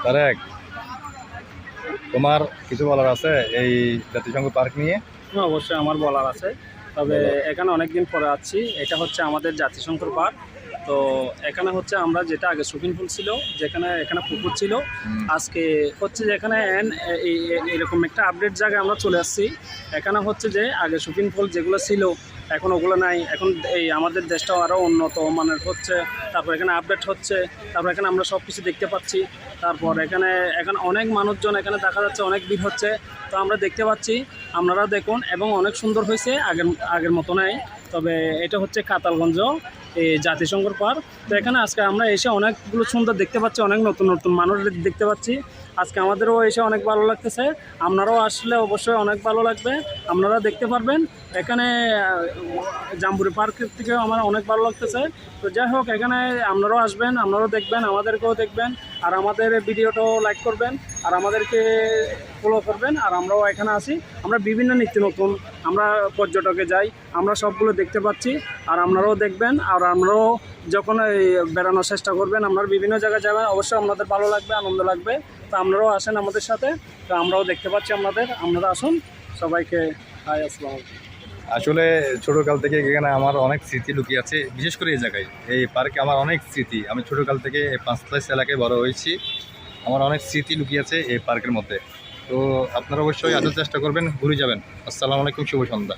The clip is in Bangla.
তারেক, তোমার কিছু বলার আছে এই জাতিসংঘ পার্ক নিয়ে? অবশ্যই আমার বলার আছে, তবে এখানে অনেকদিন পরে আছি। এটা হচ্ছে আমাদের জাতিসংঘ পার্ক। তো এখানে হচ্ছে আমরা যেটা আগে সুইমিং পুল ছিল, যেখানে এখানে পুকুর ছিল, আজকে হচ্ছে যে এখানে এরকম একটা আপডেট জায়গায় আমরা চলে আসছি। এখানে হচ্ছে যে আগে সুইমিং পুল যেগুলো ছিল এখন ওগুলো নাই। এখন এই আমাদের দেশটাও আরও উন্নত মানের হচ্ছে, তারপর এখানে আপডেট হচ্ছে, তারপর এখানে আমরা সব কিছু দেখতে পাচ্ছি। তারপর এখানে অনেক মানুষজন এখানে দেখা যাচ্ছে, অনেক ভিড় হচ্ছে। তো আমরা দেখতে পাচ্ছি, আপনারা দেখুন, এবং অনেক সুন্দর হয়েছে, আগের মতো নাই। তবে এটা হচ্ছে কাতালগঞ্জ এই জাতিসংঘ পার্ক। তো এখানে আজকে আমরা এসে অনেকগুলো সুন্দর দেখতে পাচ্ছি, অনেক নতুন নতুন মানুষ দেখতে পাচ্ছি। আজকে আমাদেরও এসে অনেক ভালো লাগতেছে। আপনারাও আসলে অবশ্যই অনেক ভালো লাগবে, আপনারা দেখতে পারবেন। এখানে জাম্বুরি পার্কের থেকেও আমার অনেক ভালো লাগতেছে। তো যাই হোক, এখানে আপনারাও আসবেন, আপনারাও দেখবেন, আমাদেরকেও দেখবেন, আর আমাদের ভিডিওটাও লাইক করবেন, আর আমাদেরকে ফলো করবেন। আর আমরাও এখানে আসি, আমরা বিভিন্ন নিত্য নতুন আমরা পর্যটকে যাই, আমরা সবগুলো দেখতে পাচ্ছি। আর আপনারাও দেখবেন, আর আমরাও যখন এই বেড়ানোর চেষ্টা করবেন, আপনারা বিভিন্ন জায়গায় যাবেন, অবশ্যই আপনাদের ভালো লাগবে, আনন্দ লাগবে। তো আপনারাও আসেন আমাদের সাথে। তো আমরাও দেখতে পাচ্ছি আপনারা আসুন। সবাইকে হাই, আসসালাম। আসলে ছোটকাল থেকে এখানে আমার অনেক স্মৃতি লুকিয়ে আছে, বিশেষ করে এই জায়গায়, এই পার্কে আমার অনেক স্মৃতি। আমি ছোটকাল থেকে এই পাঁচলাইশ এলাকায় বড় হয়েছি, আমার অনেক স্মৃতি লুকিয়ে আছে এই পার্কের মধ্যে। তো আপনারা অবশ্যই আসার চেষ্টা করবেন, ঘুরে যাবেন। আসসালামু আলাইকুম, শুভ সন্ধ্যা।